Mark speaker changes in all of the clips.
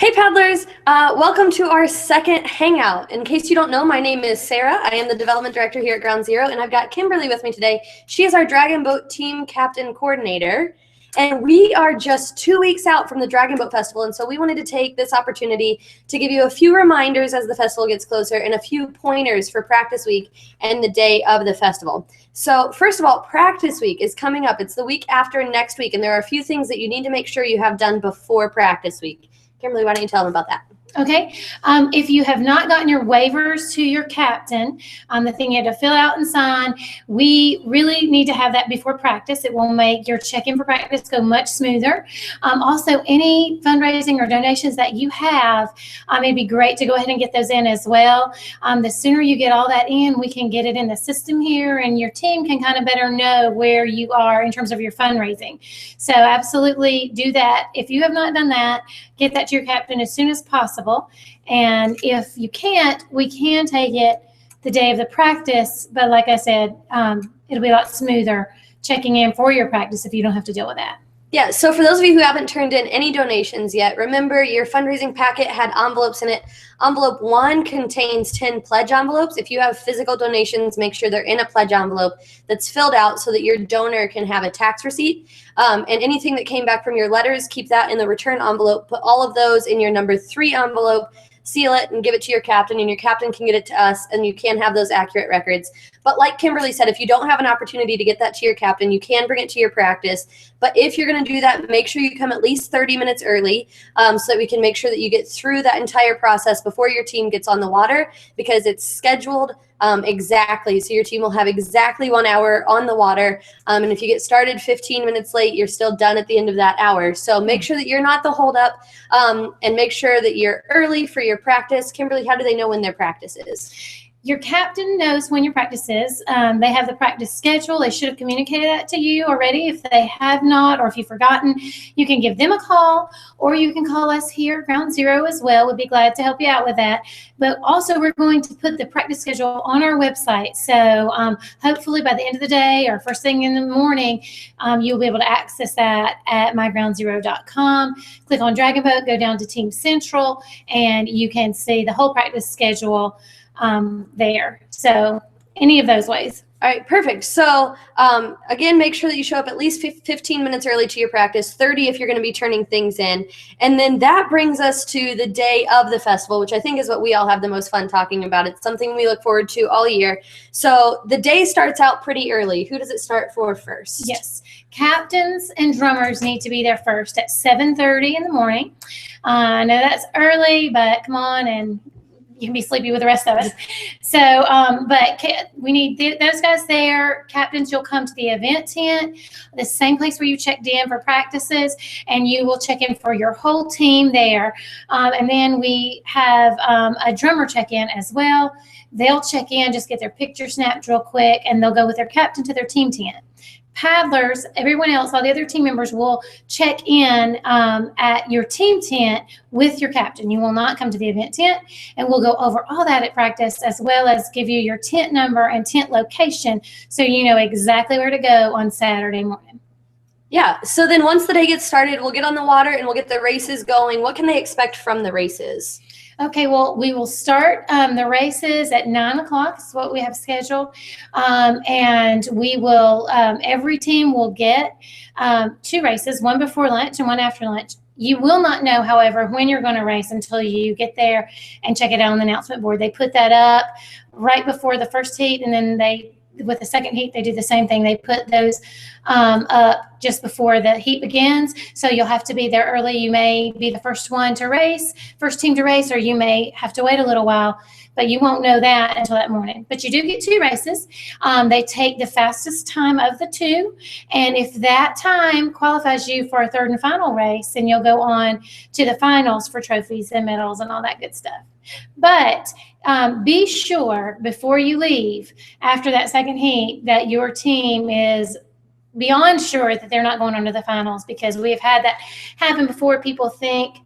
Speaker 1: Hey paddlers, welcome to our second hangout. In case you don't know, my name is Sarah. I am the development director here at Ground Zero, and I've got Kimberly with me today. She is our Dragon Boat team captain coordinator, and we are just 2 weeks out from the Dragon Boat Festival, and so we wanted to take this opportunity to give you a few reminders as the festival gets closer and a few pointers for practice week and the day of the festival. So first of all, practice week is coming up. It's the week after next week, and there are a few things that you need to make sure you have done before practice week. Kimberly, why don't you tell them about that?
Speaker 2: Okay. If you have not gotten your waivers to your captain, the thing you have to fill out and sign, we really need to have that before practice. It will make your check-in for practice go much smoother. Also, any fundraising or donations that you have, it'd be great to go ahead and get those in as well. The sooner you get all that in, we can get it in the system here, and your team can kind of better know where you are in terms of your fundraising. So absolutely do that. If you have not done that, get that to your captain as soon as possible. And if you can't, we can take it the day of the practice. But like I said, it'll be a lot smoother checking in for your practice if you don't have to deal with that.
Speaker 1: Yeah, so for those of you who haven't turned in any donations yet, remember your fundraising packet had envelopes in it. Envelope 1 contains 10 pledge envelopes. If you have physical donations, make sure they're in a pledge envelope that's filled out so that your donor can have a tax receipt. And anything that came back from your letters, keep that in the return envelope. Put all of those in your number 3 envelope, seal it, and give it to your captain, and your captain can get it to us, and you can have those accurate records. But like Kimberly said, if you don't have an opportunity to get that to your captain, you can bring it to your practice. But if you're going to do that, make sure you come at least 30 minutes early so that we can make sure that you get through that entire process before your team gets on the water, because it's scheduled exactly. So your team will have exactly 1 hour on the water. And if you get started 15 minutes late, you're still done at the end of that hour. So make sure that you're not the holdup and make sure that you're early for your practice. Kimberly, how do they know when their practice is?
Speaker 2: Your captain knows when your practice is. They have the practice schedule. They should have communicated that to you already. If they have not, or if you've forgotten, you can give them a call, or you can call us here at Ground Zero as well. We'd be glad to help you out with that. But also, we're going to put the practice schedule on our website. So hopefully by the end of the day or first thing in the morning, you'll be able to access that at mygroundzero.com. Click on Dragon Boat, go down to Team Central, and you can see the whole practice schedule there. So any of those ways.
Speaker 1: All right, perfect. So again, make sure that you show up at least 15 minutes early to your practice, 30 if you're going to be turning things in. And then that brings us to the day of the festival, which I think is what we all have the most fun talking about. It's something we look forward to all year. So the day starts out pretty early. Who does it start for first?
Speaker 2: Yes, captains and drummers need to be there first at 7:30 in the morning. I know that's early, but come on, and you can be sleepy with the rest of us. So, but we need those guys there. Captains, you'll come to the event tent, the same place where you checked in for practices, and you will check in for your whole team there. And then we have a drummer check-in as well. They'll check in, just get their picture snapped real quick, and they'll go with their captain to their team tent. Paddlers, everyone else, all the other team members will check in at your team tent with your captain. You will not come to the event tent, and we'll go over all that at practice, as well as give you your tent number and tent location so you know exactly where to go on Saturday morning.
Speaker 1: Yeah, so then once the day gets started, we'll get on the water and we'll get the races going. What can they expect from the races?
Speaker 2: Okay, well, we will start the races at 9 o'clock. Is what we have scheduled. And we will, every team will get 2 races, one before lunch and one after lunch. You will not know, however, when you're going to race until you get there and check it out on the announcement board. They put that up right before the first heat, and then with the second heat, they do the same thing. They put those up just before the heat begins. So you'll have to be there early. You may be the first team to race, or you may have to wait a little while, but you won't know that until that morning. But you do get 2 races. They take the fastest time of the 2. And if that time qualifies you for a third and final race, then you'll go on to the finals for trophies and medals and all that good stuff. But be sure before you leave after that second heat that your team is beyond sure that they're not going on to the finals, because we have had that happen before. People think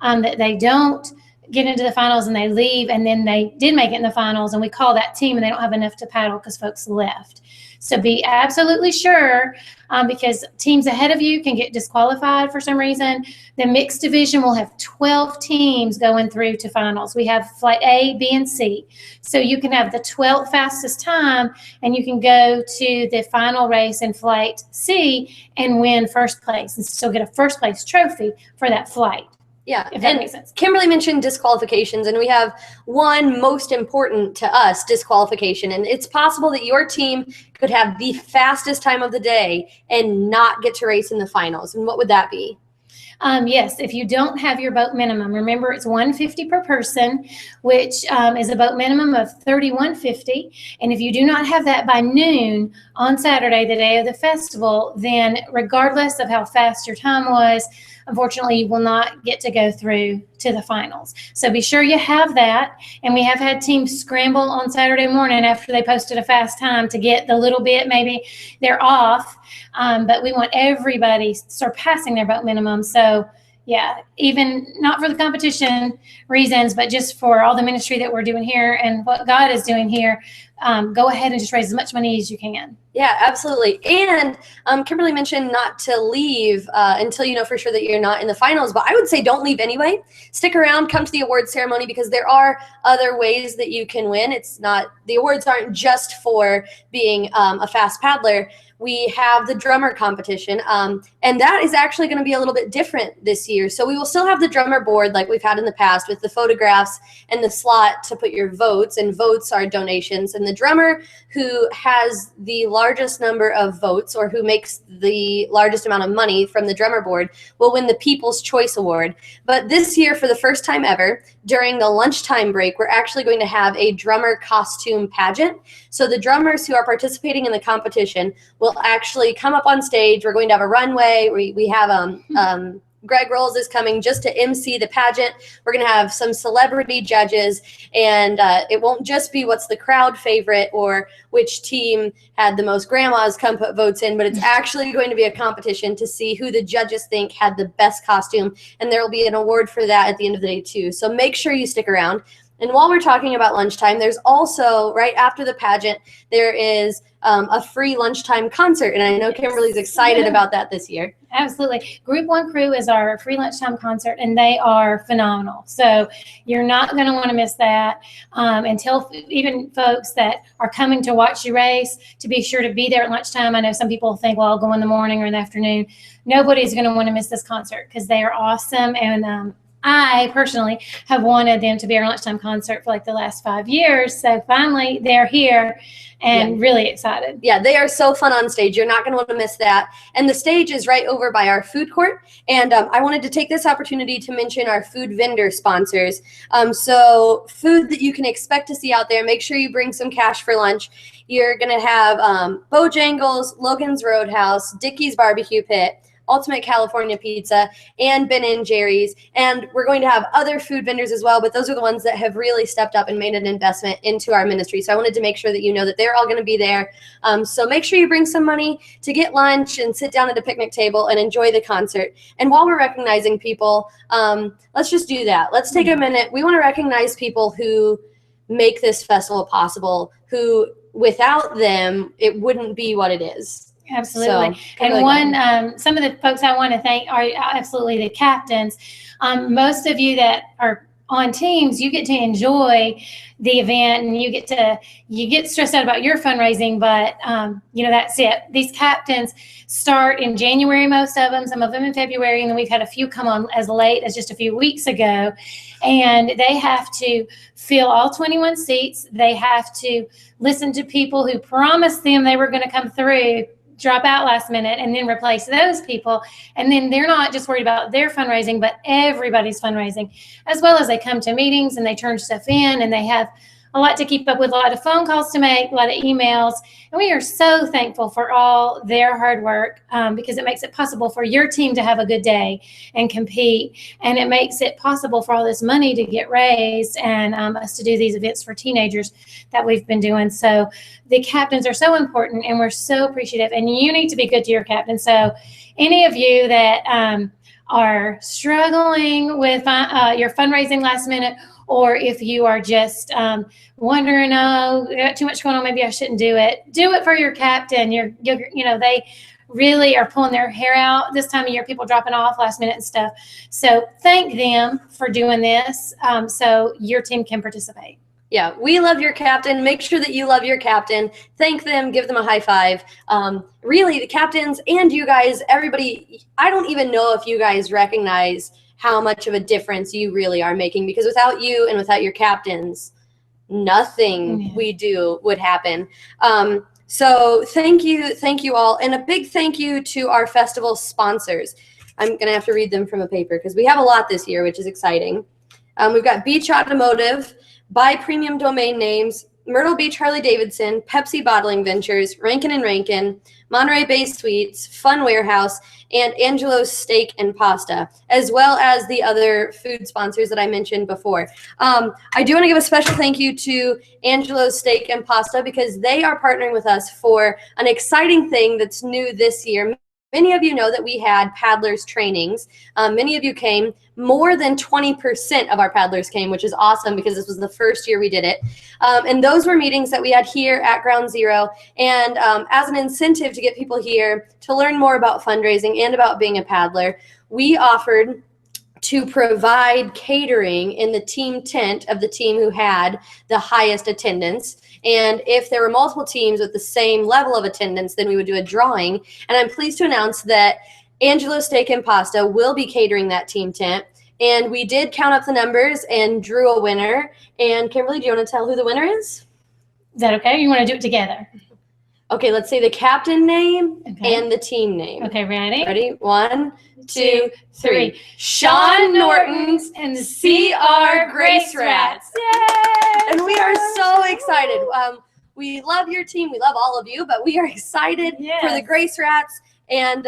Speaker 2: that they don't get into the finals and they leave, and then they did make it in the finals, and we call that team and they don't have enough to paddle because folks left. So be absolutely sure, because teams ahead of you can get disqualified for some reason. The mixed division will have 12 teams going through to finals. We have flight A, B, and C. So you can have the 12th fastest time, and you can go to the final race in flight C and win first place and still get a first place trophy for that flight.
Speaker 1: Yeah,
Speaker 2: if that makes sense.
Speaker 1: Kimberly mentioned disqualifications, and we have one most important to us disqualification. And it's possible that your team could have the fastest time of the day and not get to race in the finals. And what would that be?
Speaker 2: Yes, if you don't have your boat minimum, remember it's $150 per person, which is a boat minimum of $31.50. And if you do not have that by noon on Saturday, the day of the festival, then regardless of how fast your time was, unfortunately, you will not get to go through to the finals. So be sure you have that. And we have had teams scramble on Saturday morning after they posted a fast time to get the little bit, maybe they're off. But we want everybody surpassing their boat minimum. So yeah, even not for the competition reasons, but just for all the ministry that we're doing here and what God is doing here, go ahead and just raise as much money as you can.
Speaker 1: Yeah, absolutely. And Kimberly mentioned not to leave until you know for sure that you're not in the finals, but I would say don't leave anyway. Stick around, come to the awards ceremony, because there are other ways that you can win. It's not, the awards aren't just for being a fast paddler. We have the drummer competition, and that is actually going to be a little bit different this year. So we will still have the drummer board like we've had in the past with the photographs and the slot to put your votes, and votes are donations. And the drummer who has the largest number of votes, or who makes the largest amount of money from the drummer board, will win the People's Choice Award. But this year, for the first time ever, during the lunchtime break, we're actually going to have a drummer costume pageant. So the drummers who are participating in the competition will actually come up on stage. We're going to have a runway. We have Greg Rolls is coming just to MC the pageant. We're going to have some celebrity judges, and it won't just be what's the crowd favorite or which team had the most grandmas come put votes in, but it's actually going to be a competition to see who the judges think had the best costume, and there will be an award for that at the end of the day too. So make sure you stick around. And while we're talking about lunchtime, there's also, right after the pageant, there is a free lunchtime concert. And I know Kimberly's excited about that this year.
Speaker 2: Absolutely. Group One Crew is our free lunchtime concert, and they are phenomenal. So you're not going to want to miss that. Until even folks that are coming to watch you race, to be sure to be there at lunchtime. I know some people think, well, I'll go in the morning or in the afternoon. Nobody's going to want to miss this concert because they are awesome. And I personally have wanted them to be our lunchtime concert for like the last 5 years. So finally they're here and really excited. Yeah, they are so fun on stage. You're not going to want to miss that. And the stage is right over by our food court. And I wanted to take this opportunity to mention our food vendor sponsors. So food that you can expect to see out there, make sure you bring some cash for lunch. You're going to have Bojangles, Logan's Roadhouse, Dickey's Barbecue Pit, Ultimate California Pizza, and Ben & Jerry's. And we're going to have other food vendors as well, but those are the ones that have really stepped up and made an investment into our ministry. So I wanted to make sure that you know that they're all going to be there. So make sure you bring some money to get lunch and sit down at a picnic table and enjoy the concert. And while we're recognizing people, let's just do that. Let's take a minute. We want to recognize people who make this festival possible, who without them, it wouldn't be what it is. Absolutely. So, and some of the folks I want to thank are absolutely the captains. Most of you that are on teams, you get to enjoy the event and you get stressed out about your fundraising, but that's it. These captains start in January, most of them, some of them in February, and then we've had a few come on as late as just a few weeks ago. And they have to fill all 21 seats. They have to listen to people who promised them they were going to come through, drop out last minute, and then replace those people. And then they're not just worried about their fundraising, but everybody's fundraising, as well as they come to meetings and they turn stuff in, and they have a lot to keep up with, a lot of phone calls to make, a lot of emails. And we are so thankful for all their hard work because it makes it possible for your team to have a good day and compete. And it makes it possible for all this money to get raised and us to do these events for teenagers that we've been doing. So the captains are so important, and we're so appreciative. And you need to be good to your captain. So any of you that are struggling with your fundraising last minute, or if you are just wondering, oh, I got too much going on, maybe I shouldn't do it for your captain. They really are pulling their hair out this time of year, people dropping off last minute and stuff. So thank them for doing this so your team can participate.
Speaker 1: Yeah, we love your captain. Make sure that you love your captain. Thank them. Give them a high five. Really, the captains and you guys, everybody, I don't even know if you guys recognize how much of a difference you really are making, because without you and without your captains, nothing we do would happen. So thank you all. And a big thank you to our festival sponsors. I'm going to have to read them from a paper because we have a lot this year, which is exciting. We've got Beach Automotive, Buy Premium Domain Names, Myrtle Beach Harley-Davidson, Pepsi Bottling Ventures, Rankin & Rankin, Monterey Bay Sweets, Fun Warehouse, and Angelo's Steak and Pasta, as well as the other food sponsors that I mentioned before. I do want to give a special thank you to Angelo's Steak and Pasta because they are partnering with us for an exciting thing that's new this year. Many of you know that we had paddlers trainings. Many of you came. More than 20% of our paddlers came, which is awesome because this was the first year we did it. And those were meetings that we had here at Ground Zero. And as an incentive to get people here to learn more about fundraising and about being a paddler, we offered to provide catering in the team tent of the team who had the highest attendance. And if there were multiple teams with the same level of attendance, then we would do a drawing. And I'm pleased to announce that Angelo's Steak and Pasta will be catering that team tent. And we did count up the numbers and drew a winner. And Kimberly, do you want to tell who the winner is?
Speaker 2: Is that okay? Or you want to do it together?
Speaker 1: Okay, let's say the captain name and the team name.
Speaker 2: Okay, ready?
Speaker 1: Ready? 1, 2, 3.
Speaker 2: Sean Norton's and the CR Grace Rats.
Speaker 1: Yay! And we are so excited. We love your team. We love all of you, but we are excited for the Grace Rats. And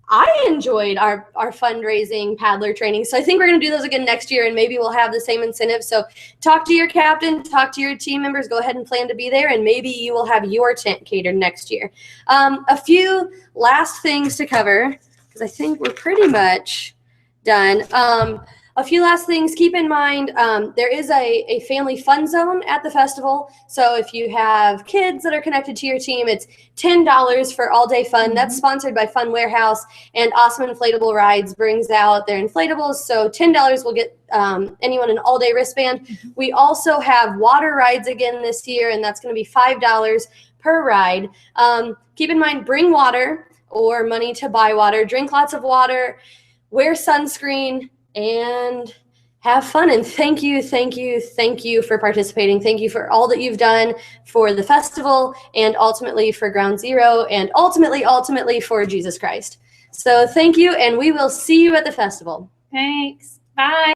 Speaker 1: I enjoyed our fundraising paddler training. So I think we're going to do those again next year, and maybe we'll have the same incentive. So talk to your captain, talk to your team members, go ahead and plan to be there, and maybe you will have your tent catered next year. A few last things to cover, because I think we're pretty much done. A few last things. Keep in mind, there is a family fun zone at the festival. So if you have kids that are connected to your team, it's $10 for all-day fun. That's sponsored by Fun Warehouse, and Awesome Inflatable Rides brings out their inflatables. So $10 will get anyone an all-day wristband. We also have water rides again this year, and that's going to be $5 per ride. Keep in mind, bring water or money to buy water. Drink lots of water. Wear sunscreen. And have fun. And thank you for participating. Thank you for all that you've done for the festival and ultimately for Ground Zero and ultimately for Jesus Christ. So thank you, and we will see you at the festival.
Speaker 2: Thanks. Bye.